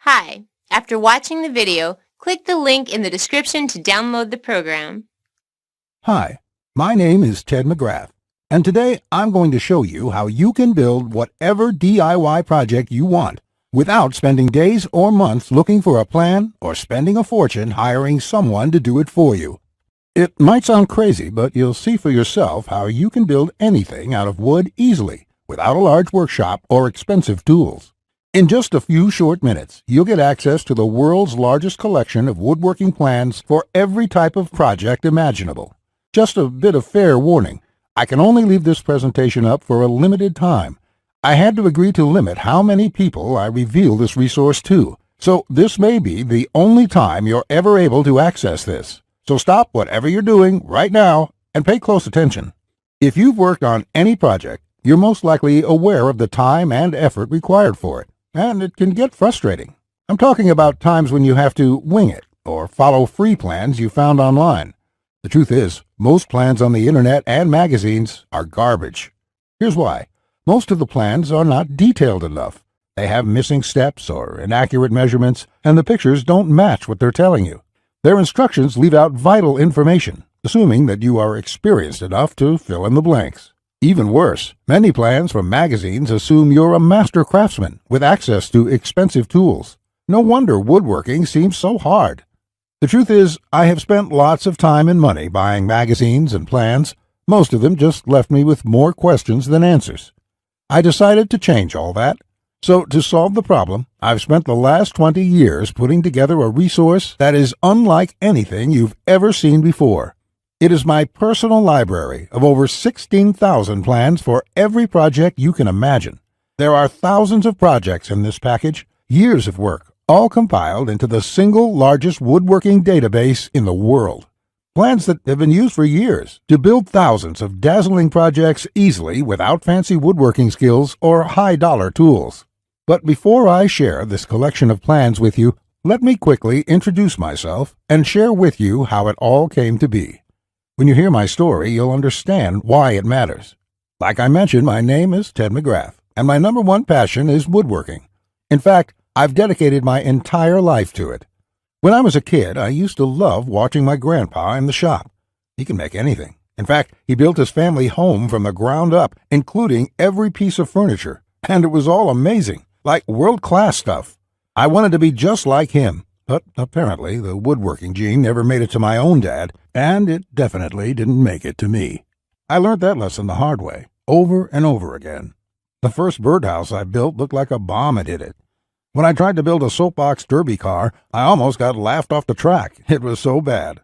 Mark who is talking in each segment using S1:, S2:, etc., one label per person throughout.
S1: Hi, after watching the video, click the link in the description to download the program.
S2: Hi, my name is Ted Mcgrath, and today I'm going to show you how you can build whatever DIY project you want without spending days or months looking for a plan or spending a fortune hiring someone to do it for you. It might sound crazy, but you'll see for yourself how you can build anything out of wood easily without a large workshop or expensive tools. In just a few short minutes, you'll get access to the world's largest collection of woodworking plans for every type of project imaginable. Just a bit of fair warning, I can only leave this presentation up for a limited time. I had to agree to limit how many people I reveal this resource to, so this may be the only time you're ever able to access this. So stop whatever you're doing right now and pay close attention. If you've worked on any project, you're most likely aware of the time and effort required for it, and it can get frustrating. I'm talking about times when you have to wing it or follow free plans you found online. The truth is, most plans on the internet and magazines are garbage. Here's why. Most of the plans are not detailed enough. They have missing steps or inaccurate measurements, and the pictures don't match what they're telling you. Their instructions leave out vital information, assuming that you are experienced enough to fill in the blanks. Even worse, many plans from magazines assume you're a master craftsman with access to expensive tools. No wonder woodworking seems so hard. The truth is, I have spent lots of time and money buying magazines and plans. Most of them just left me with more questions than answers. I decided to change all that. So to solve the problem, I've spent the last 20 years putting together a resource that is unlike anything you've ever seen before. It is my personal library of over 16,000 plans for every project you can imagine. There are thousands of projects in this package, years of work, all compiled into the single largest woodworking database in the world. Plans that have been used for years to build thousands of dazzling projects easily without fancy woodworking skills or high-dollar tools. But before I share this collection of plans with you, let me quickly introduce myself and share with you how it all came to be. When you hear my story, you'll understand why it matters. Like I mentioned, my name is Ted Mcgrath, and my number one passion is woodworking. In fact, I've dedicated my entire life to it. When I was a kid, I used to love watching my grandpa in the shop. He can make anything. In fact, he built his family home from the ground up, including every piece of furniture, and it was all amazing, like world-class stuff. I wanted to be just like him, but apparently the woodworking gene never made it to my own dad, and it definitely didn't make it to me. I learned that lesson the hard way, over and over again. The first birdhouse I built looked like a bomb had hit it. When I tried to build a soapbox derby car, I almost got laughed off the track. It was so bad.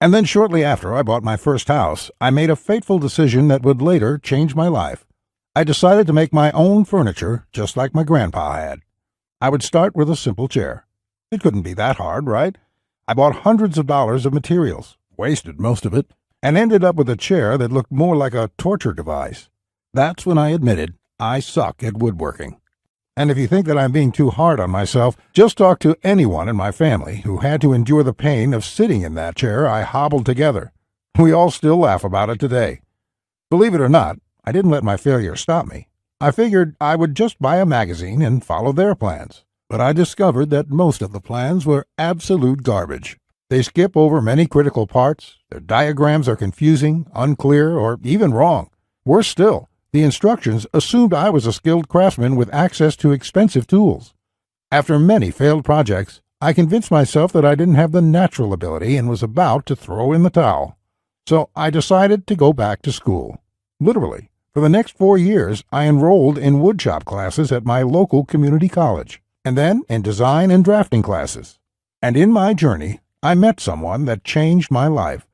S2: And then shortly after I bought my first house, I made a fateful decision that would later change my life. I decided to make my own furniture just like my grandpa had. I would start with a simple chair. It couldn't be that hard, right? I bought hundreds of dollars of materials, wasted most of it, and ended up with a chair that looked more like a torture device. That's when I admitted I suck at woodworking. And if you think that I'm being too hard on myself, just talk to anyone in my family who had to endure the pain of sitting in that chair I hobbled together. We all still laugh about it today. Believe it or not, I didn't let my failure stop me. I figured I would just buy a magazine and follow their plans. But I discovered that most of the plans were absolute garbage. They skip over many critical parts, their diagrams are confusing, unclear, or even wrong. Worse still, the instructions assumed I was a skilled craftsman with access to expensive tools. After many failed projects, I convinced myself that I didn't have the natural ability and was about to throw in the towel. So I decided to go back to school. Literally, for the next 4 years, I enrolled in woodshop classes at my local community college, and then in design and drafting classes. And in my journey, I met someone that changed my life.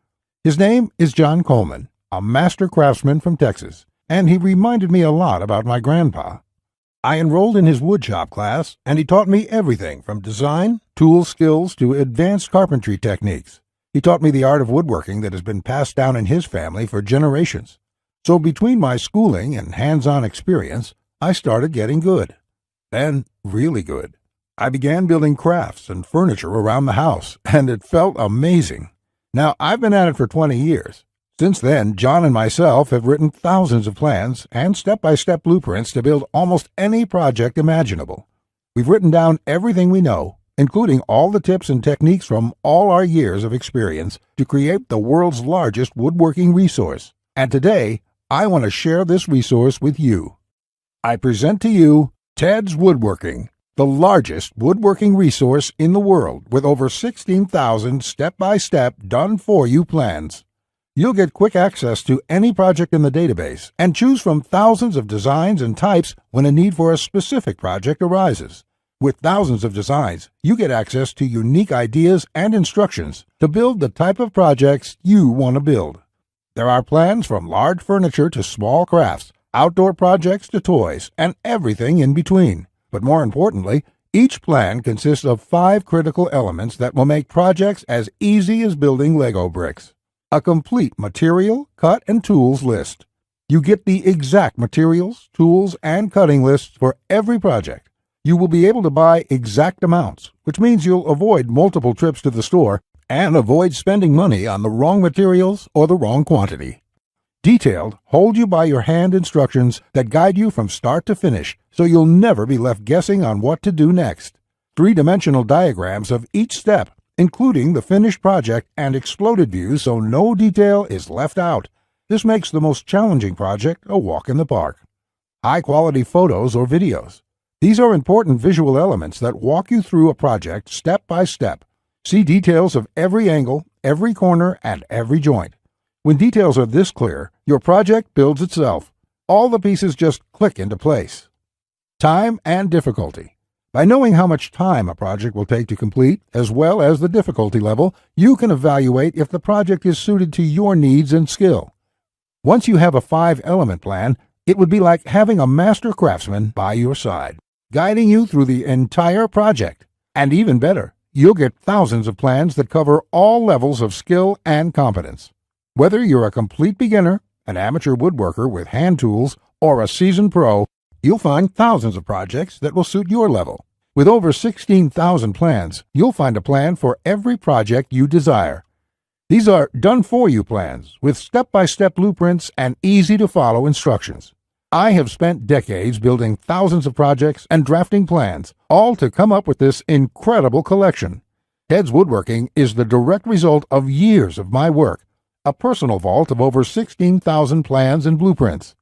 S2: His name is John Coleman, a master craftsman from Texas, and he reminded me a lot about my grandpa. I enrolled in his woodshop class, and he taught me everything from design, tool skills, to advanced carpentry techniques. He taught me the art of woodworking that has been passed down in his family for generations. So between my schooling and hands-on experience, I started getting good. Then, really good. I began building crafts and furniture around the house, and it felt amazing. Now, I've been at it for 20 years. Since then, John and myself have written thousands of plans and step-by-step blueprints to build almost any project imaginable. We've written down everything we know, including all the tips and techniques from all our years of experience to create the world's largest woodworking resource. And today, I want to share this resource with you. I present to you Ted's Woodworking, the largest woodworking resource in the world with over 16,000 step-by-step done-for-you plans. You'll get quick access to any project in the database and choose from thousands of designs and types when a need for a specific project arises. With thousands of designs, you get access to unique ideas and instructions to build the type of projects you want to build. There are plans from large furniture to small crafts, outdoor projects to toys, and everything in between. But more importantly, each plan consists of 5 critical elements that will make projects as easy as building Lego bricks. A complete material, cut, and tools list. You get the exact materials, tools, and cutting lists for every project. You will be able to buy exact amounts, which means you'll avoid multiple trips to the store and avoid spending money on the wrong materials or the wrong quantity. Detailed, hold-you-by-your-hand instructions that guide you from start to finish, so you'll never be left guessing on what to do next. 3-dimensional diagrams of each step, including the finished project and exploded views so no detail is left out. This makes the most challenging project a walk in the park. High-quality photos or videos. These are important visual elements that walk you through a project step by step. See details of every angle, every corner, and every joint. When details are this clear, your project builds itself. All the pieces just click into place. Time and difficulty. By knowing how much time a project will take to complete, as well as the difficulty level, you can evaluate if the project is suited to your needs and skill. Once you have a 5-element plan, it would be like having a master craftsman by your side, guiding you through the entire project. And even better, you'll get thousands of plans that cover all levels of skill and competence. Whether you're a complete beginner, an amateur woodworker with hand tools, or a seasoned pro, you'll find thousands of projects that will suit your level. With over 16,000 plans, you'll find a plan for every project you desire. These are done-for-you plans with step-by-step blueprints and easy-to-follow instructions. I have spent decades building thousands of projects and drafting plans, all to come up with this incredible collection. Ted's Woodworking is the direct result of years of my work, a personal vault of over 16,000 plans and blueprints.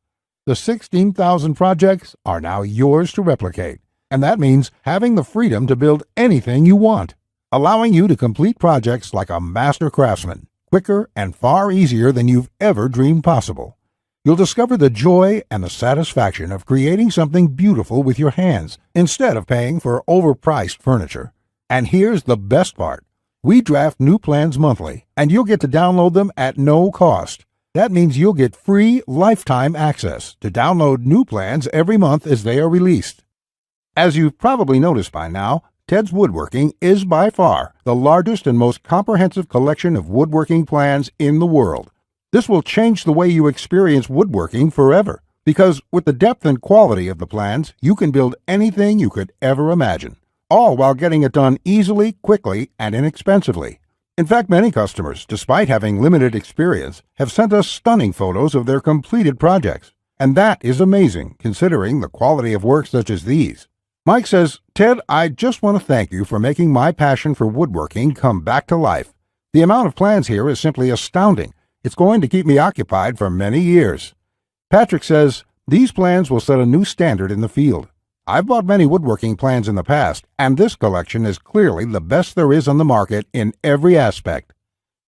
S2: The 16,000 projects are now yours to replicate, and that means having the freedom to build anything you want, allowing you to complete projects like a master craftsman, quicker and far easier than you've ever dreamed possible. You'll discover the joy and the satisfaction of creating something beautiful with your hands instead of paying for overpriced furniture. And here's the best part. We draft new plans monthly, and you'll get to download them at no cost. That means you'll get free lifetime access to download new plans every month as they are released. As you've probably noticed by now, Ted's Woodworking is by far the largest and most comprehensive collection of woodworking plans in the world. This will change the way you experience woodworking forever, because with the depth and quality of the plans, you can build anything you could ever imagine, all while getting it done easily, quickly, and inexpensively. In fact, many customers, despite having limited experience, have sent us stunning photos of their completed projects. And that is amazing, considering the quality of work such as these. Mike says, "Ted, I just want to thank you for making my passion for woodworking come back to life. The amount of plans here is simply astounding. It's going to keep me occupied for many years." Patrick says, "These plans will set a new standard in the field. I've bought many woodworking plans in the past, and this collection is clearly the best there is on the market in every aspect."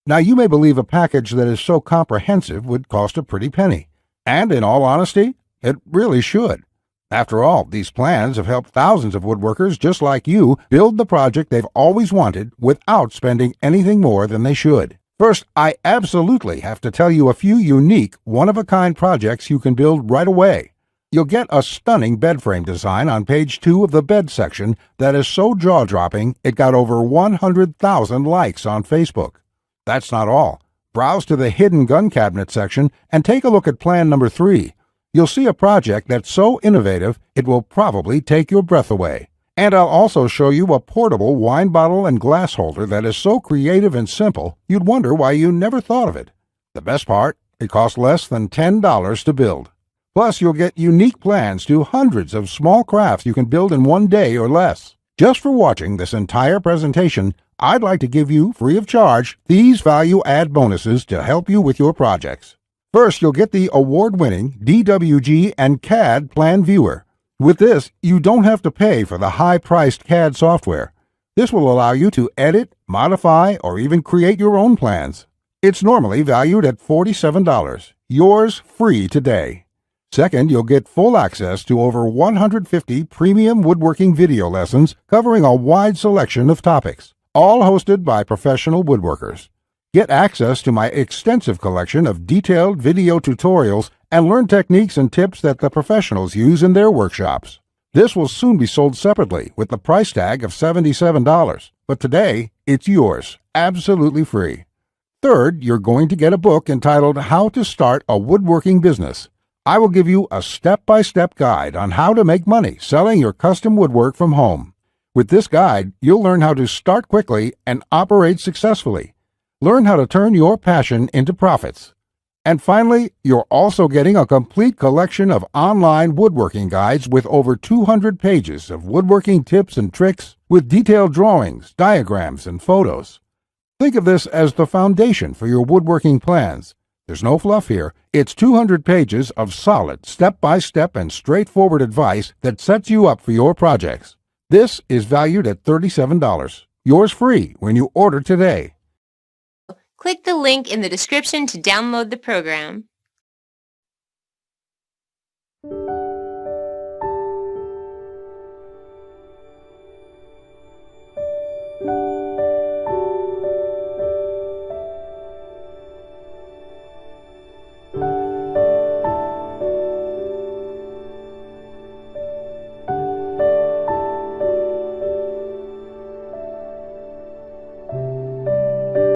S2: Now, you may believe a package that is so comprehensive would cost a pretty penny. And in all honesty, it really should. After all, these plans have helped thousands of woodworkers just like you build the project they've always wanted without spending anything more than they should. First, I absolutely have to tell you a few unique, one-of-a-kind projects you can build right away. You'll get a stunning bed frame design on page 2 of the bed section that is so jaw-dropping it got over 100,000 likes on Facebook. That's not all. Browse to the hidden gun cabinet section and take a look at plan number 3. You'll see a project that's so innovative it will probably take your breath away. And I'll also show you a portable wine bottle and glass holder that is so creative and simple you'd wonder why you never thought of it. The best part, it costs less than $10 to build. Plus, you'll get unique plans to hundreds of small crafts you can build in one day or less. Just for watching this entire presentation, I'd like to give you, free of charge, these value-add bonuses to help you with your projects. First, you'll get the award-winning DWG and CAD Plan Viewer. With this, you don't have to pay for the high-priced CAD software. This will allow you to edit, modify, or even create your own plans. It's normally valued at $47. Yours free today. Second, you'll get full access to over 150 premium woodworking video lessons covering a wide selection of topics, all hosted by professional woodworkers. Get access to my extensive collection of detailed video tutorials and learn techniques and tips that the professionals use in their workshops. This will soon be sold separately with the price tag of $77, but today it's yours, absolutely free. Third, you're going to get a book entitled How to Start a Woodworking Business. I will give you a step-by-step guide on how to make money selling your custom woodwork from home. With this guide, you'll learn how to start quickly and operate successfully. Learn how to turn your passion into profits. And finally, you're also getting a complete collection of online woodworking guides with over 200 pages of woodworking tips and tricks with detailed drawings, diagrams, and photos. Think of this as the foundation for your woodworking plans. There's no fluff here. It's 200 pages of solid, step-by-step and straightforward advice that sets you up for your projects. This is valued at $37. Yours free when you order today.
S1: Click the link in the description to download the program.